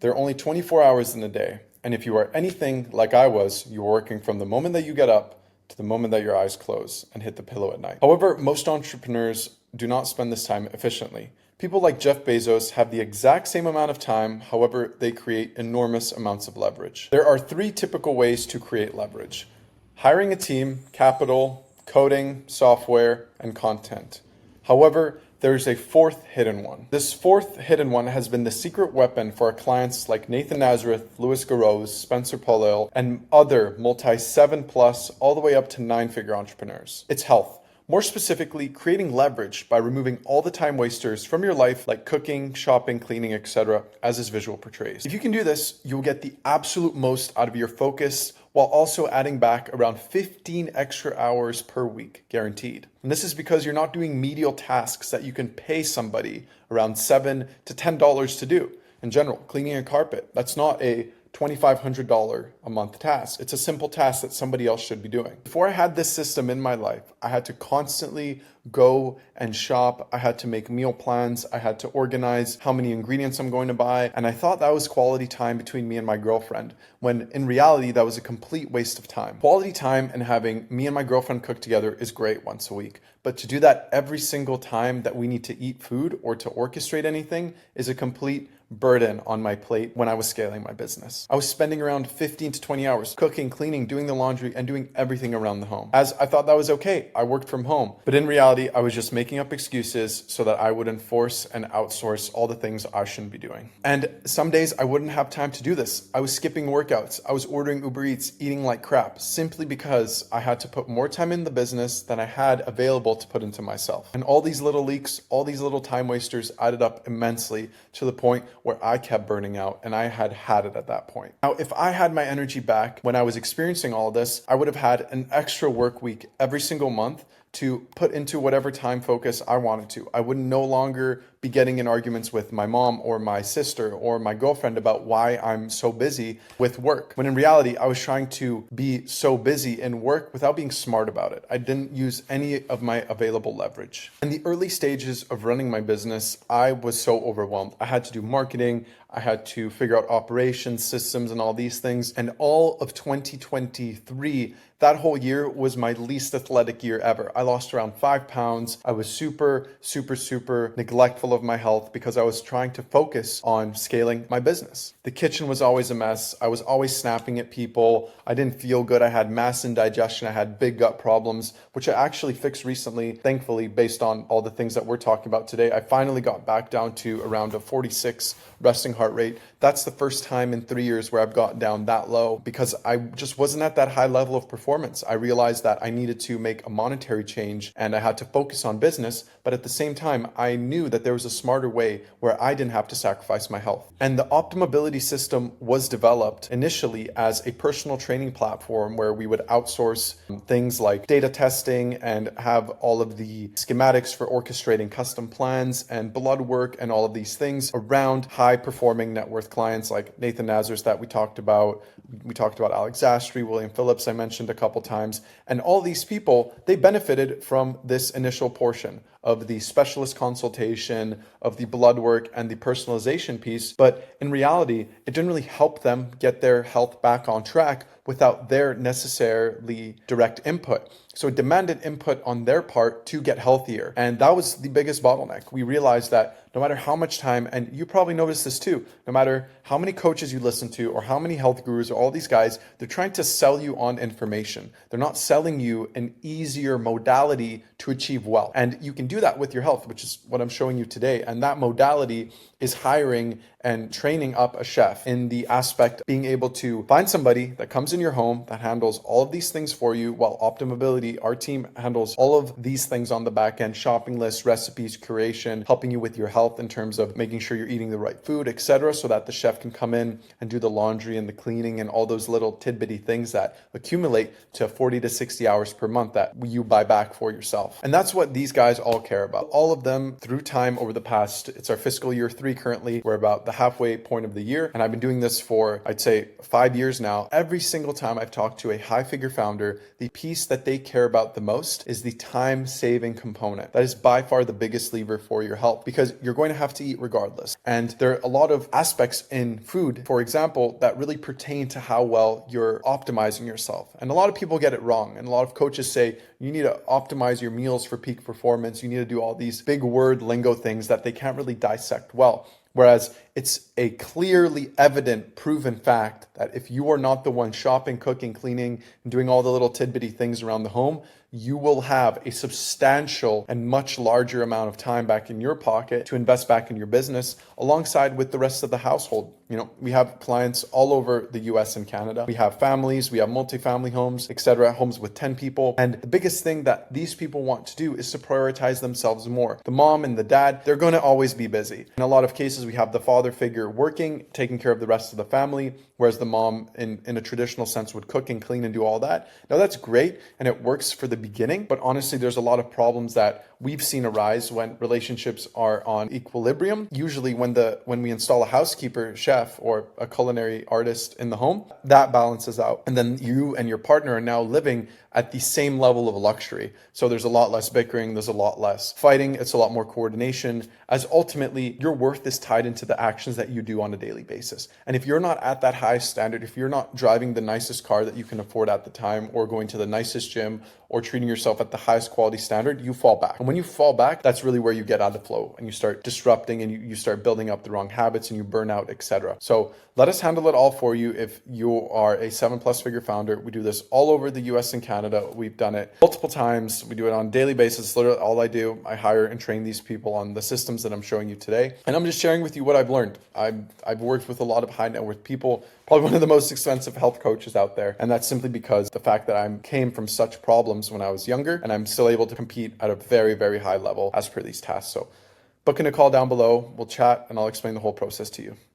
There are only 24 hours in a day, and if you are anything like I was, you're working from the moment that you get up to the moment that your eyes close and hit the pillow at night. However, most entrepreneurs do not spend this time efficiently. People like Jeff Bezos have the exact same amount of time, however, they create enormous amounts of leverage. There are three typical ways to create leverage: hiring a team, capital, coding, software, and content. However, there's a fourth hidden one. This fourth hidden one has been the secret weapon for our clients like Nathan Nazareth, Louis Garoz, Spencer Polil, and other multi-7 plus all the way up to 9-figure entrepreneurs. It's health. More specifically, creating leverage by removing all the time wasters from your life, like cooking, shopping, cleaning, etc., as this visual portrays. If you can do this, you'll get the absolute most out of your focus while also adding back around 15 extra hours per week, guaranteed. And this is because you're not doing menial tasks that you can pay somebody around $7 to $10 to do. In general, cleaning a carpet, that's not a $2,500 a month task. It's a simple task that somebody else should be doing. Before I had this system in my life, I had to constantly go and shop. I had to make meal plans. I had to organize how many ingredients I'm going to buy. And I thought that was quality time between me and my girlfriend, when in reality, that was a complete waste of time. Quality time and having me and my girlfriend cook together is great once a week. But to do that every single time that we need to eat food or to orchestrate anything is a complete burden on my plate when I was scaling my business. I was spending around 15 to 20 hours cooking, cleaning, doing the laundry, and doing everything around the home. As I thought that was okay, I worked from home. But in reality, I was just making up excuses so that I would enforce and outsource all the things I shouldn't be doing. And some days I wouldn't have time to do this. I was skipping workouts. I was ordering Uber Eats, eating like crap, simply because I had to put more time in the business than I had available to put into myself. And all these little leaks, all these little time wasters added up immensely to the point where I kept burning out, and I had it at that point. Now, if I had my energy back when I was experiencing all this, I would have had an extra work week every single month to put into whatever time focus I wanted to. I would no longer be getting in arguments with my mom or my sister or my girlfriend about why I'm so busy with work. When in reality, I was trying to be so busy in work without being smart about it. I didn't use any of my available leverage. In the early stages of running my business, I was so overwhelmed. I had to do marketing, I had to figure out operations, systems, and all these things. And all of 2023, that whole year was my least athletic year ever. I lost around 5 pounds. I was super neglectful of my health because I was trying to focus on scaling my business. The kitchen was always a mess. I was always snapping at people. I didn't feel good. I had mass indigestion. I had big gut problems, which I actually fixed recently, thankfully, based on all the things that we're talking about today. I finally got back down to around a 46 resting heart rate. That's the first time in 3 years where I've gotten down that low because I just wasn't at that high level of performance. I realized that I needed to make a monetary change and I had to focus on business. But at the same time, I knew that there was a smarter way where I didn't have to sacrifice my health. And the Optimability system was developed initially as a personal training platform where we would outsource things like data testing and have all of the schematics for orchestrating custom plans and blood work and all of these things around high performing net worth clients like Nathan Nazareth that we talked about. We talked about Alex Zastry, William Phillips, I mentioned a couple times. And all these people, they benefited from this initial portion of the specialist consultation, of the blood work and the personalization piece. But in reality, it didn't really help them get their health back on track without their necessarily direct input. So it demanded input on their part to get healthier. And that was the biggest bottleneck. We realized that no matter how much time, and you probably noticed this too, no matter how many coaches you listen to or how many health gurus or all these guys, they're trying to sell you on information. They're not selling you an easier modality to achieve wealth. And you can do that with your health, which is what I'm showing you today. And that modality is hiring and training up a chef in the aspect being able to find somebody that comes in your home that handles all of these things for you, while Optimability, our team, handles all of these things on the back end: shopping lists, recipes, curation, helping you with your health in terms of making sure you're eating the right food, etc., so that the chef can come in and do the laundry and the cleaning and all those little tidbitty things that accumulate to 40 to 60 hours per month that you buy back for yourself. And that's what these guys all care about. All of them through time over the past, it's our fiscal year 3 currently, we're about the halfway point of the year. And I've been doing this for, I'd say, 5 years now. Every single time I've talked to a high figure founder, the piece that they care about the most is the time saving component. That is by far the biggest lever for your health, because you're going to have to eat regardless. And there are a lot of aspects in food, for example, that really pertain to how well you're optimizing yourself. And a lot of people get it wrong. And a lot of coaches say you need to optimize your meals for peak performance. You need to do all these big word lingo things that they can't really dissect well. Whereas it's a clearly evident, proven fact that if you are not the one shopping, cooking, cleaning, and doing all the little tidbitty things around the home, you will have a substantial and much larger amount of time back in your pocket to invest back in your business alongside with the rest of the household. You know, we have clients all over the US and Canada. We have families, we have multifamily homes, etc., homes with 10 people. And the biggest thing that these people want to do is to prioritize themselves more. The mom and the dad, they're going to always be busy. In a lot of cases, we have the father figure working, taking care of the rest of the family, whereas the mom in a traditional sense would cook and clean and do all that. Now that's great and it works for the beginning, but honestly, there's a lot of problems that we've seen arise when relationships are on equilibrium. Usually when we install a housekeeper, chef, or a culinary artist in the home, that balances out. And then you and your partner are now living at the same level of luxury. So there's a lot less bickering, there's a lot less fighting, it's a lot more coordination, as ultimately your worth is tied into the actions that you do on a daily basis. And if you're not at that high standard, if you're not driving the nicest car that you can afford at the time, or going to the nicest gym, or treating yourself at the highest quality standard, you fall back. And when you fall back, that's really where you get out of flow and you start disrupting and you start building up the wrong habits and you burn out, etc. So let us handle it all for you. If you are a 7+ figure founder, we do this all over the US and Canada. We've done it multiple times. We do it on a daily basis. Literally all I do, I hire and train these people on the systems that I'm showing you today. And I'm just sharing with you what I've learned. I've worked with a lot of high net worth people, probably one of the most expensive health coaches out there. And that's simply because the fact that I came from such problems when I was younger, and I'm still able to compete at a very, very high level as per these tasks. So book in a call down below. We'll chat and I'll explain the whole process to you.